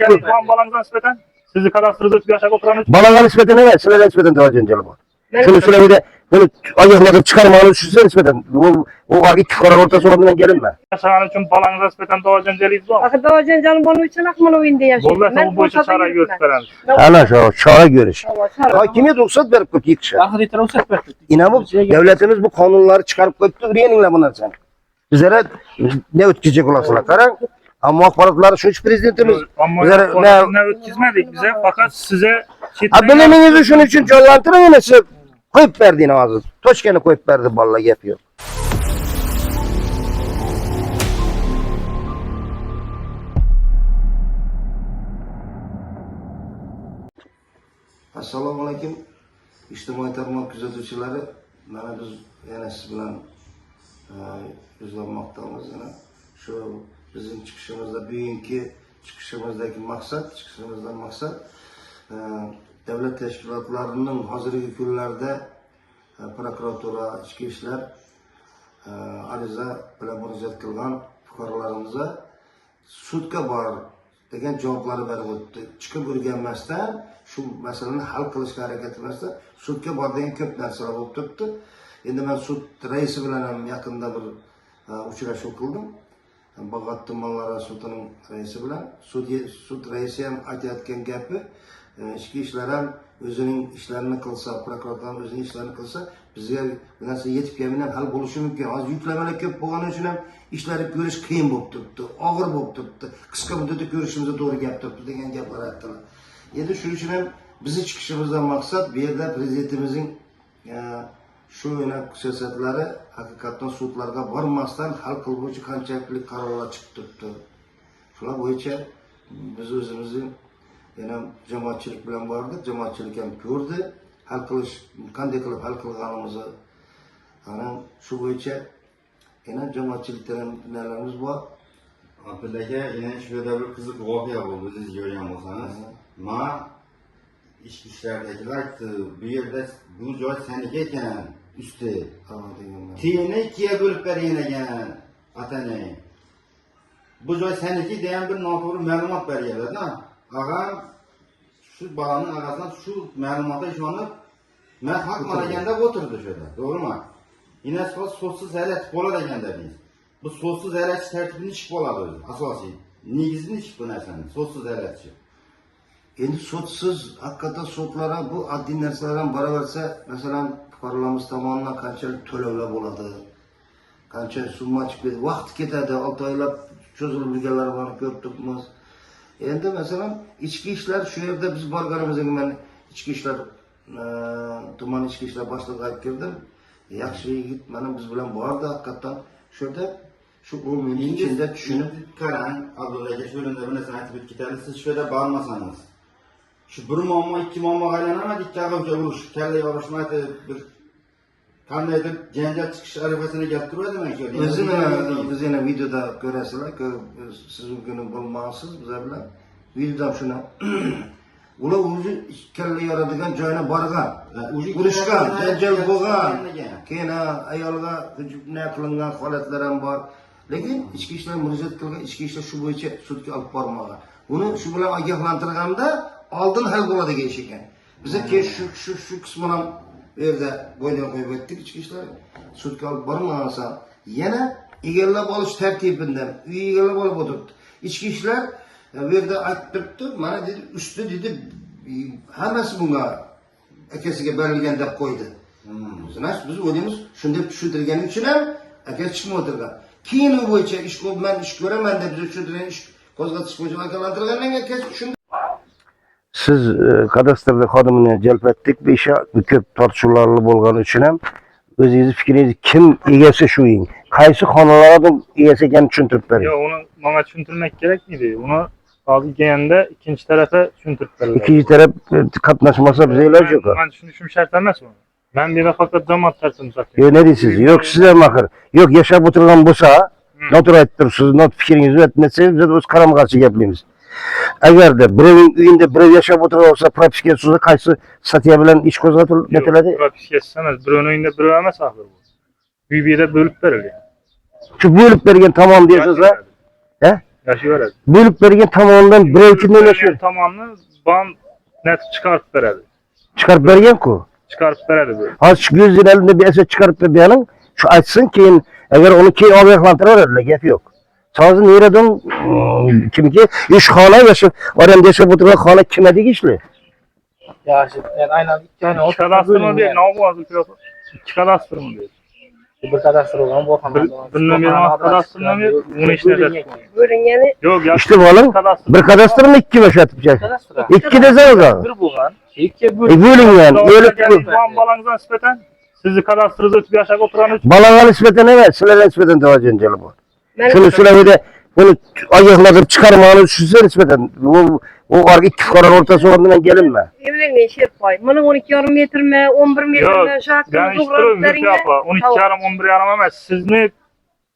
Yani puan balanıza nispeten sizi kadastrınızda yaşak oturan Balana nispeten evet, sıra nispeten daha cencalı var. Şunu şöyle bir de böyle ayakları çıkarmanı düşünsene nispeten. O var iki karar ortası olduğundan gelinme. yaşayan için balanıza nispeten daha önceliyiz bu. Akı daha canım bunun için akmalı oyunda yaşıyor. Bollarsa bu boyunca çare gösteren. Ana şu çare görüş. Hakimiyet ruhsat verip koydu ilk şey. Ahir ruhsat verdi. İnanıp devletimiz bu kanunları çıkarıp koydu. Üreyeninle bunlar sen. Bizlere ne ötkecek olasılar karan. Ama akbaratları şu hiç prezidentimiz. Ama ne ötkizmedik bize fakat size Bileminizi şunun için canlandırın yine size koyup verdiğin ağzı. Toşkeni koyup verdi balla yapıyor. Assalomu alaykum. İjtimoiy tarmoq kuzatuvchilari, mana biz yana siz bilan yuzlanmoqdamiz. Shu bizning chiqishimizda bugungi chiqishimizdagi maqsad davlat tashkilotlarining hozirgi kunlarda prokuratura, ichki ishlar ariza bilan murojaat qilgan fuqarolarimizga sudga bor degan javoblar berib o'tdi. Chiqib o'rganmasdan shu masalani hal qilishga harakat qilmasdan sudga bor degan ko'p narsalar bo'lib turibdi. Endi men sud raisi bilan ham yaqinda bir uchrashuv qildim. Bag'at tumanlari sudining raisi bilan sud raisi ham aytayotgan gapi ichki ishlar ham o'zining ishlarini qilsa, prokuratura ham o'zining ishlarini qilsa, bizga bu narsa yetib kelmagan hal bo'lishi mumkin. Hozir yuklamalar ko'p bo'lgani uchun ham ishlarni ko'rish qiyin bo'lib turibdi, og'ir bo'lib turibdi. Qisqa muddatda ko'rishimiz to'g'ri gap turibdi degan gaplar aytdilar. Endi shuning uchun ham bizni chiqishimizdan maqsad bu yerda prezidentimizning shu siyosatlari haqiqatdan sudlarga bormasdan hal qiluvchi qanchalik qarorlar chiqib turibdi. Shular bo'yicha biz o'zimizni yana jamoatchilik bilan bordik, jamoatchilik ham ko'rdi, hal qilish qanday qilib hal qilganimizni. Ana shu bo'yicha yana jamoatchilikdan nalarimiz bor. Abdullaga yana shu yerda bir qiziq voqea bo'ldi, siz ko'rgan bo'lsangiz. Men ichki ishlardagilar aytdi, bu yerda bu joy saniki ekan, usti. Tiyini ikkiga bo'lib bergan ekan, atanay. Bu joy saniki degan bir noto'g'ri ma'lumot berganlar-da. Ag'am shu bolaning orasidan shu ma'lumotga ishonib, men haq olganda o'tirdi shu yerda, to'g'rimi? Yine so'zsiz hayrat bo'ladi ekan dedingiz. Bu so'zsiz hayrat tartibini ish bo'ladi o'zi, asosiy. Negizini ish bu narsani, so'zsiz hayratchi. Endi sudsiz haqiqatan sudlara bu oddiy narsalar ham boraversa, masalan, fuqarolarimiz tomonidan qanchalik to'lovlar bo'ladi, qancha summa chiqadi, vaqt ketadi, 6 oylab cho'zilib yurganlar bor, ko'p turibmiz. Endi masalan, ichki ishlar shu yerda biz borganimizda men ichki ishlar tuman ichki ishlar boshlig'iga aytib keldim. Yaxshi yigit mana biz bilan bordi haqiqatan. Shu yerda shu 10 minut ichida tushunib qarang, Abdullaga shu yerda bir narsa aytib ketadi. Siz shu yerda bormasangiz, shu bir muammo, ikki muammoga aylanadi, ikki ag'avga urush, kalla yorishni aytib bir qandaydir janjal chiqish arafasini kelib turadi men shu yerda. O'zini biz yana videoda ko'rasizlar, siz bugün bo'lmaysiz bizlar bilan. Videoda shuni ular o'zi kalla yoradigan joyga borgan, urushgan, janjal bo'lgan, keyin ayolga hujumlar qilingan holatlar ham bor. Lekin ichki ishlar murojaat qilgan, ichki ishlar shu bo'yicha sudga olib bormagan. Uni shu bilan ogohlantirganda oldin hal bo'ladi degan ekan. Biz keyin shu qismini ham bu yerda bo'ydan qo'yib o'tdik, ichki ishlar sudga olib bormasa, yana egallab olish tartibidan uy egallab olib o'tiribdi. Ichki ishlar bu yerda aytib turibdi, mana dedi, usti dedi, hammasi bunga akasiga berilgan deb qo'ydi. Biz o'zimiz shunday tushuntirganing uchun ham akasi chiqib o'tirgan. Keyin u bo'yicha ish men ish ko'raman deb tushuntirgan ish qo'zg'atish bo'yicha vakolatlantirgandan keyin akasi tushundi. Siz kadastrda xodimini jalb etdik, bu ishga ko'p tortishuvlarli bo'lgani uchun ham o'zingiz fikringiz kim egasi shu ing? Qaysi xonalarning egasi ekanini tushuntirib bering. Yo'q, uni menga tushuntirmak kerak edi. Uni hozir kelganda ikkinchi tarafa tushuntirib beradi. İkinci taraf qatnashmasa bize iloj yo'q. Men tushunishim shart emas bu. Men bu faqat jamoat tartibini saqlayman. Yo'q, ne deysiz? Yo'q, sizlar mahir. Yo'q, yashab o'tirgan bo'lsa, noto'g'ri aytib turibsiz, not fikringizni aytmasangiz, biz o'z qarama-qarshi gaplaymiz. Agarda birovning uyida birov yashab o'tirgan bo'lsa, propiska suvda qaysi statiya bilan ish qo'zg'atilib netiladi? Propiskasi emas, birovning uyida birov emas axir bu. Uy-buyda bo'lib berilgan. Shu bo'lib bergan tamom deysiz-a? He? Yaşayıveradi. Bölüp bergen tamamından birey kimden yaşıyor? Tamamını ban net çıkarıp veradi. Çıkarıp bergen ku. Çıkarıp veradi böyle. Az gözün elinde bir eser çıkarıp bergenin şu açsın ki eğer onu ki obyektlantırır gap yok. Sazın nereden kimki iş xona yaşab, adam yaşab oturgan xona kime tegishli? Yaxshi. Yani aynan ikki tane İki kadastrımı değil. Ne oldu azı pilot? İki kadastrımı değil. bir kadastr olan bu xona. Bunun bir kadastrımı değil. Bunu işine de. Bölüngeni Yok ya. İşte oğlum bir kadastır mı iki başatıp çek? İki de zavga. Bir bo'lgan. Ikki Bölüngen, bölüp Van balanızdan nispeten sizi kadastrınızı ötüp yaşak oturan üç. balağa nispeten evet, sizlere nispeten daha cenjeli bu. ben Şunu söyledi, bunu ayaklarını çıkarmanı size nispeten. O var iki fukaranın ortası olduğundan gelinme. evlengen şey koy. Bana 12,5 metre mi, 11 metre Yok. mi şu hakkında Ben istiyorum Zülfü abla. 12 yarım 11 yarım emez. Sizni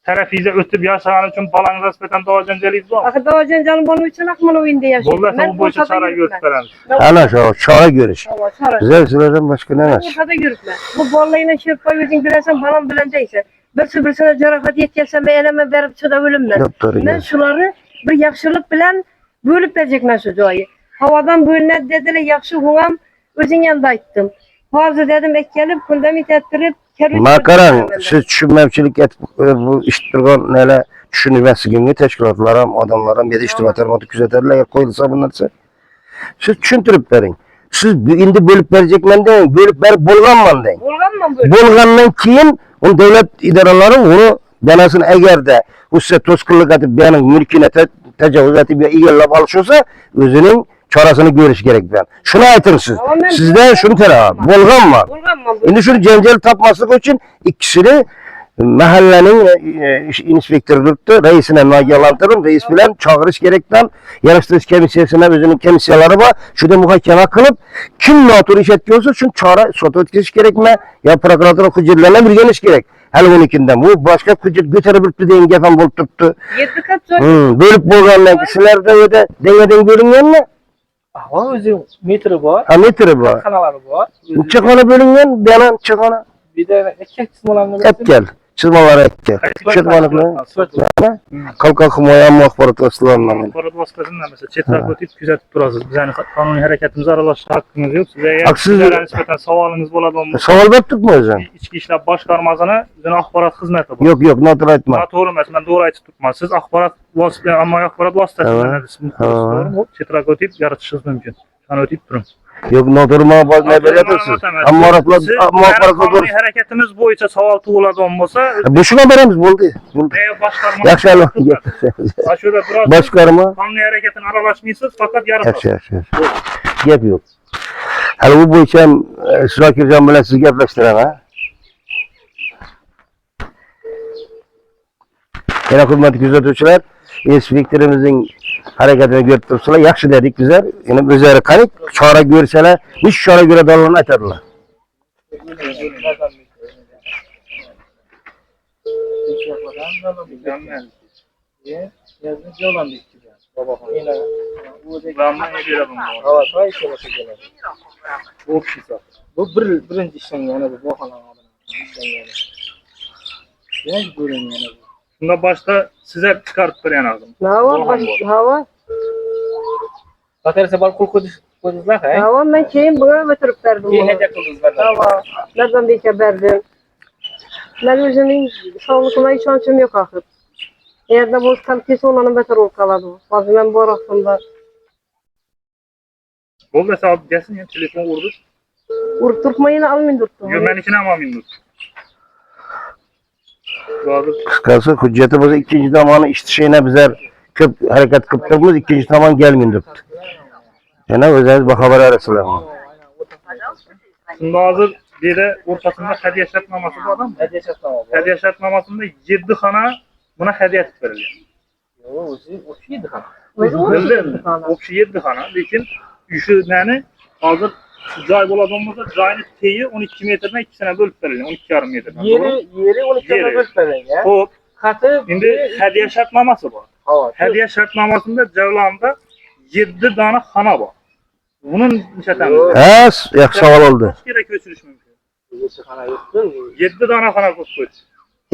terafize ötüp yaşayan için balanıza nispeten daha cenceliyiz var. Akı daha canım bunun için akmalı oyunda yaşıyor. Bolda bu boyunca çara gösteren. Ana şu çara görüş. Tamam, çara. Güzel sizlerden başka ne Ben var? ortada yürütme. Bu bollayla şey koy özün bilersen falan bilendeyse. Birisine jarafat yetkelse ben eleme verip çıda ölümden. Doktoru Ben gel. şuları bir yaxşılık bilen bölüp verecekmen şu joyu. Havadan bölüne dediler yaxşı huğam özün yanında ayttım. Bazı dedim ekkelip kundamit ettirip Makaran, siz düşünmemçilik et bu iştirgan neyle düşünmesini teşkilatlara, adamlara, yetiştirmeler, küzeterler koyulsa bunlarsa. Siz düşüntürüp verin. Siz indi bölüp verecekmen deyin, bölüp verip bolganman deyin. Bolganman böyle. Bolgandan keyin o devlet idaralari onu benasını eğer de bu size toskınlık atıp beyanın mülküne tecavüz atıp egellep alışırsa özünün çarasını görüş gerek ben. Şunu aytın siz. Tamam, ben Sizden şunu tela, bolganman. Bolganman böyle. Şimdi şunu cencel tapmaslık için ikisini mahallenin inspektörlükte reisine nagyalantırın. Reis bilen çağırış gerekten yarıştırış komisyasına özünün komisyaları var. Şurada muhakeme kılıp kim notur iş etkiyorsa şunu çağıra sotu etkiliş gerekme ya prokuratura hücretlerine bir geniş gerek. Hele 12'den bu başka hücret götürebilip deyin gefen bulup tuttu. 7 kat zor. Bölüp bolganlar kişiler de öyle dengeden bölüngen mi? Ahva o'zi metri bor. Ha metre bu. Kanalari bor. Çıkana bölüngen, beyanan çıkana. Bir de erkek qismlarni Hep gel. Çizmalar hep gel. Çizmalıkla. Kalk himoya muhbarat vasıtalarından. Korat vasıtasından mesela çetraf ötüp küzetip durasınız. Biz yani kanuni hareketimize aralashma hakkınız yok. Size eğer Haksız- sizlere nispeten savalınız bo'ladi olmasa Savol verdik mi özün? İçki işler başkarmasına bizden axbarat xizmeti var. Yok, notur aytma. To'g'ri emas, men to'g'ri aytib turibman. Siz axborot vosita, ammo axborot vositasi Ha. bilan to'g'rimi? Chetroq o'tib yaratishingiz mumkin. Qani o'tib turing. Yok, noturma baz ne beriyatısınız? Ammaratla, Siz muhbaratla qonuniy doğru. harakatimiz bo'yicha savol tug'iladigan bo'lsa, Boşuna veremiz, buldu. boshqarma. Yaxshi alo. Ashyoda biroz Boshqarma. qonuniy harakatini aralashmaysiz, faqat yaratasiz. Yaxshi. Gap yok. Hali bu bo'yicha ham Shokirjon bilan siz gaplashtiraman. Yana hurmatli kuzatuvchilar, inspektorimizning hareketini görüp tursalar, yaxshi dedik bizler. Yine özleri kanık, çare görseler, hiç çare göre dallarını aytadilar. Bu birinchi ishlangan bu bog'xona ishlangan. Yani bo'lingan. Shunda boshda size chiqarib bergan edim. Hava. Batarsa bal qo'l qo'ydingizlar, ha? Hava ben keyin buna götürüp verdim. Keyin bunu. hediye qildingizlar. Hava. Nereden bir verdim. Ben özümün sağlıkına işancım yok ahır. Eğer de boz kalitesi olanın beter olup kaladı. Bazı ben bu arasında Bo'ldi, hesab gelsin ya, telefon urdi. vurup durmayını almayın durttum. Yo, menikini ham olmayman. Hozir Kıskası hücceti bize ikinci zamanı iştişeyine bizler köp hareket kıptırmız, ikinci zaman gelmeyin durdu. Yani özeniz bu haber arasılar. shunda hozir dedi o'rtasida hadiya shartnomasi bor odam. Hediye shartnoma bor. Hadiya shartnomasida 7 xona buna hadiya etib berilgan. Yo'q, o'zi o'xshaydi ham. Özü Bildim. O'sha 7 xona, lekin shu nani hozir joy bo'ladigan bo'lsa, joyni teyi 12 metrdan ikkisini bo'lib berilgan, 12,5 metrdan. Yeri 12 Yeri. bo'lib berilgan. Xo'p, Xati endi hadiya shartnomasi bor. havo. Hadiya shartnomasida javlonda 7 dona xona bor. Buni nishatamiz. Yaxshi savol oldu. Kaç kere ko'chirish mumkin? Xona yo'qku. 7 dona xona qo'yib qo'ydi.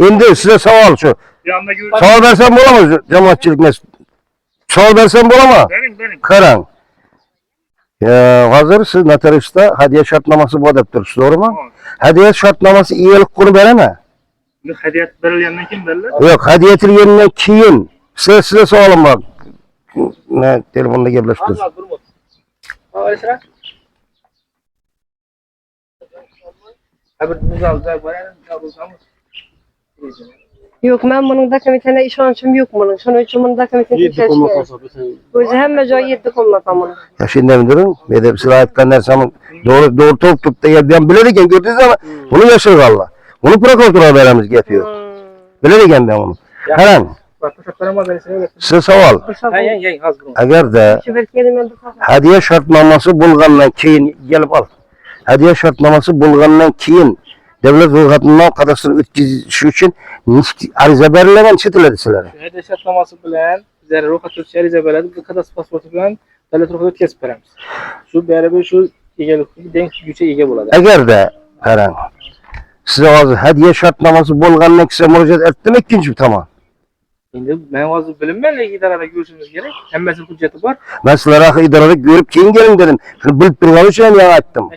Endi size savol şu. Yandagi Savol versem bulamaz cemaatçilik Savol bersem bo'lama? Bering. Qarang. Hozir siz notariusda hadiya shartnomasi bor deb turibsiz, to'g'rimi? Hadiya shartnomasi iyelik qurib berami? Bu hadiyat berilgandan keyin beriladi. Yo'q, hadiya etilgandan keyin sizga savolim bor. Telefonda gaplashib turibsiz. Az durma. Aysra. Haber muzalda bayağı yapılsam. Yok, men bunun dokumentine ishonchim yo'q buning. Shuning uchun buni dokumentini tekshirish kerak. O'zi hamma joyi 7 qo'lmatan buni. Ya şimdi müdürüm, ve de size aytkan narsamın doğru tutup da ben bilirken gördünüz ama bunu yaşıyor valla. Bunu prokuratura veremiz yapıyor. Bilirken ben onu. Hemen Bak şartlarıma verirsen size savol. Hey az durma. Agar da Shu bir kelimenin hadiya shartnomasi bo'lgandan keyin gelip al. Hadiya shartnomasi bo'lgandan keyin devlet ro'yxatidan kadastr o'tkazish uchun ariza berilgan chetiladi sizlar. Hediye şartlaması bilen bizlere rokat ötüşerize beledi. Bu kadar pasportu bilen devlet rokat ötkesip veremiz. Şu beraber şu egelikli denk güce ege buladı. Agar da qarang. Size hozir hadiya shartnomasi bo'lgandan keyin murojaat etdim ikkinchi tamam. Şimdi ben vazı bilinmeyle idarada görüşümüz gerek. Hemmesi hücceti var. Ben sizlere akı idarada görüp keyin gelin dedim. Şunu bilip durgan için yana aytdım.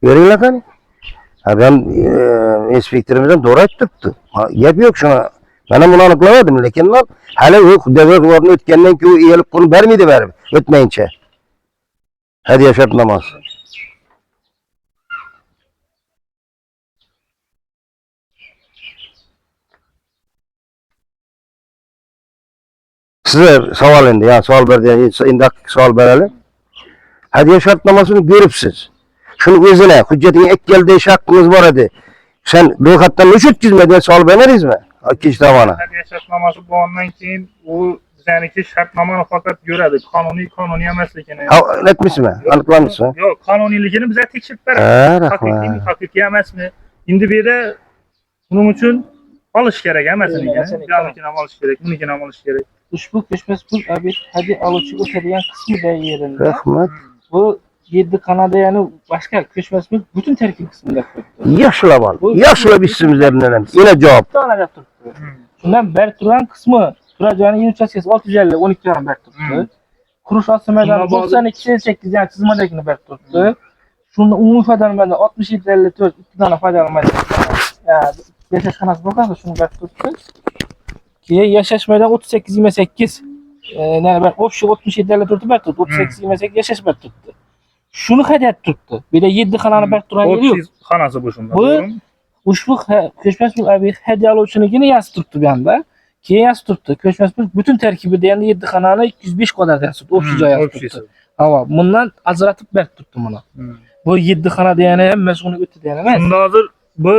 Görüyorlar hani. Ha ben inspektörümüzden doğru ayttıptı. Gap yok şuna. Bana bunu anıklamadım. Lekin lan hala o devlet orunu ötkenden ki o iyilik konu vermeydi verip. Ötmeyince. Hadi yaşatmamaz. Size savol endi, ya savol berdi, endi savol bereli. Hadiya shartnomasini görüpsiz. Şunu o'zine, hujjatingga ek kel deyish haqqingiz bor edi. Sen ro'yxatdan nish o'tkazmading, savol beringizmi? Ikkinchi tomoni. Hadiya shartnomasi bo'lgandan keyin u bizniki shartnomani faqat ko'radi. Qonuniy emasligini. Aytmisizmi? Aniqlamışsizmi? Yo'q, qonuniyligini biza tekshirib Ha, beramiz. rahmat. Haqiqiy emasmi? Endi bu yerda buning uchun olish kerak emasmi? Jamikini ham olish kerak, unikini ham olish kerak. Ushbu ko'chmas pul obyekt hadiya oluvchi o'tadigan qismida yerinde. Rahmat. Bu 7 kanada yani başka ko'chmas pul butun terkib qismida turibdi. Yaxshilab Yaxshilab ishimizlarni yine javob. Tanalab turibdi. Shundan beri turgan qismi turar joyning yer uchastkasi 650 12 yarim beri turibdi. Qurish osti maydoni 92 yani chizmadagini beri turibdi. Shunda umumiy foydalanmadan 6754 2 dona foydalanmaydi. Yashash xonasi bo'lsa shuni beri turibdi. Keyin yashash maydoni 38-28 yani ben ofşu 67-54 beri turibdi. 38-28 yashash beri turibdi. Şunu hadiyat turibdi. Bir de 7 xonani beri turgan yeri yo'q. Xonasi bu shunda. Bu ushbu ko'chmas pul obyekt hadiya oluvchiligini yozib turibdi bu yerda. Keyin yozib turibdi. Ko'chmas pul butun tarkibida endi 7 xonani 205 kvadrat yozib turibdi. Ofis joy yozib turibdi. Hava bundan ajratib berib turibdi buni. Bu 7 xonada yana hammasi uni o'tdi yana emas. Shunda hozir bu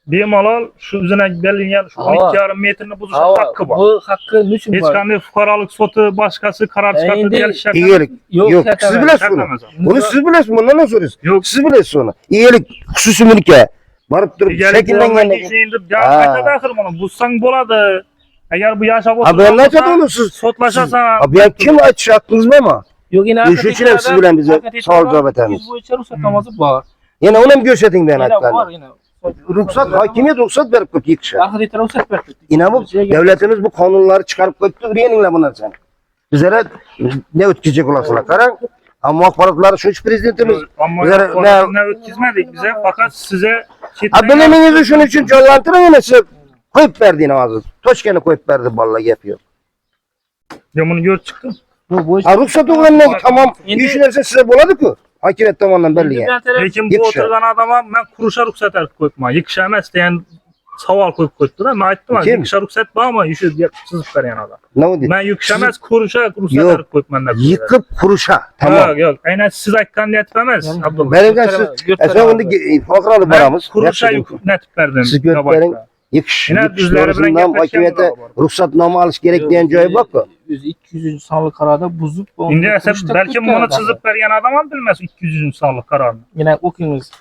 bemalol shu o'zina berilgan shu 12,5 metrni buzish haqqi bor. Bu haqqi nechun Hech bor? qanday fuqarolik soti boshqasi qaror chiqarib berish shart emas. İyilik. Yok, Yok. zaten Siz ben- bilesiz bunu. Bunu siz bilesiz. Bundan ne soruyorsunuz? Yok. Siz bilesiz onu. İyilik hususi mülke. Barıp durup şekillengen. Endi qayta axir buni buzsang bo'ladi. Agar bu yashab Ha ben ne dedim onu siz? sotlashasan. Ha ben kim aytish hakkınız mı ama? Yok yine Düşünün siz bilen bize sağol cevap etemiz. Bu içeri ruhsatnaması var. Yine onu hem göstertin ben Yine var hatta. yine. Ruhsat, hakimiyet ruhsat verip koydu iki kişi. Ahirete ruhsat verdik. Yine bu devletimiz bu kanunları çıkarıp koydu. Üreyeninle bunlar sen. Bizlere ne ötküzecek olasılar? Karan. Ama akbaratları şu iş prezidentimiz. Ammo Bizlere ne o'tkazmadik bize fakat size Ha biliminizi şunun için canlandırın yine size koyup verdiğini ağzı. Toşkeni koyup verdi vallahi yapıyor. Ben bunu gör çıktım. Bu Ha ruhsat olanla tamam. Endi- Düşünürse size boladı ki. Hakimiyet tamamından belli yani. Lekin bu Yekşa. o'tirgan odam men kurusha ruxsat berib qo'yibman. Yekisha emas degan savol qo'yib qo'yibdi-da. Men aytdim, Kim? yekisha ruxsat bormi? Yushu deb chizib bergan odam. Ne oldu? Men yekisha emas, kurusha ruxsat Yo'q. berib qo'yibman deb. Yıkıp kuruşa. Tamam. Yo'q. Aynan siz aytgan niyat emas, Abdulla. Benim de siz, sen onu fakralı baramız. Kurusha netib berdim. Siz götürenin yıkış Yine düzleri bilen doğrusundan yapmak hakimiyete yanında var. ruhsatname alış gerek diyen joyu bak mı? 200 sonlu kararda buzup Endi esa balkim buni chizib bergan odam ham bilmas 200 sonlik qarorni. yine okuyunuz.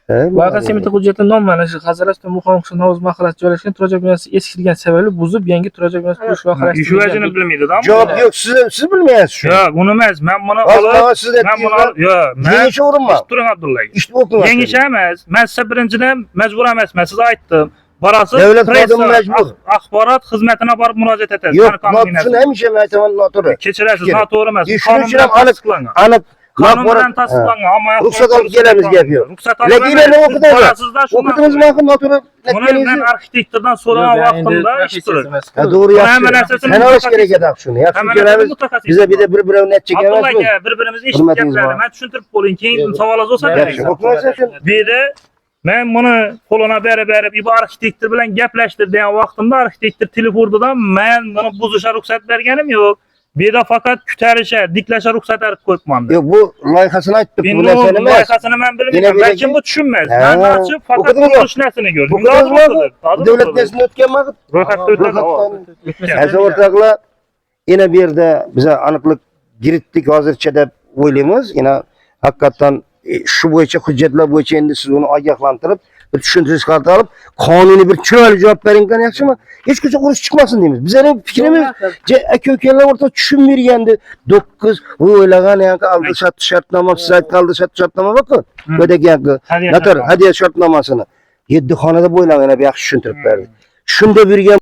He, Loyiha semiti hujjati nomlanishi Hazaraston Muqomiqshi Novuz mahallasi joylashgan turar joy binosi eskirgan sababli buzib yangi turar joy binosi qurish loyihalashtirilgan. Shu vajini bilmaydi-da. Cevap yok, siz bilmeyiniz şu. Yo'q, uni emas. Men buni Vallahi olib, siz men buni olib, yo'q, men Yengeçe vurma. turing Abdulla. İşte okuyun. Yangicha emas. Men size birinchidan majbur emasman. Siz aytdim. barasız Devlet pressa, xodimi mecbur. axborot xizmatine barıp müracaat etasiz. Yo'q, Qani qonuniy shuni narsa. hamisha men aytaman noto'g'ri. Kechirasiz, Kerak. noto'g'ri emas. Shuning uchun ham aniq Qonun bilan axborot- tasdiqlangan, ammo ruxsat olib kelamiz gap yo'q. Ruxsat Lekin endi o'qidingiz. barasizda O'qidingiz ma'qul noto'g'ri Buni men aytganingizni. arxitektordan so'ragan vaqtimda ish turadi. Ha, to'g'ri Hamma yaxshi. narsasini Tan olish mutaxassis- kerak edi shuni. Yaxshi Hamma ko'ramiz. narsasini mutaxassis Biza bir de bor. bir-birini aytchak Abdulla emasmiz. aka, bir-birimizni eshitib Hurmatingiz gaplarini bor. men tushuntirib qo'ying, keyin savolingiz bo'lsa Yaxshi, bering. o'qimasa shuni. Dedi, men buni qo'lina berib, bu arxitektor bilan gaplashtir degan vaqtimda arxitektor telefondan men buni buzishga ruxsat berganim yo'q. Bu yerda faqat kutarisha, diklasha ruxsat berib qo'yibman. Yo'q, bu loyihasini aytib turibdi, bu Endi narsani bu emas. loyihasini men bilmayman. Yine bir Balkim de- bu tushunmaydi. Ha, Men ochib faqat o'qidingizmi? qurilish narsasini ko'rdim. O'qidingizmi? Davlat narsasini o'tganmi? Ro'yxatda o'tadi. Aziz o'rtoqlar, yana bu yerda biza aniqlik kiritdik hozircha deb o'ylaymiz. Yana haqiqatan shu bo'yicha hujjatlar bo'yicha endi siz uni ogohlantirib, bir tushuntirish xat olib, qonuniy bir chiroyli javob beringkan yaxshimi? Hech qachon urush chiqmasin deymiz. Bizning fikrimiz aka-ukalar o'rtada tushunmirgandi. 9 o'ylagan yoki aldi shartnoma, siz aytgan shartnoma borku. Bo'dagi yoki Hadiya notar shartnoma. hadiya shartnomasini 7 xonada bo'ylagan, yana bir yaxshi tushuntirib berdi. Shunda birga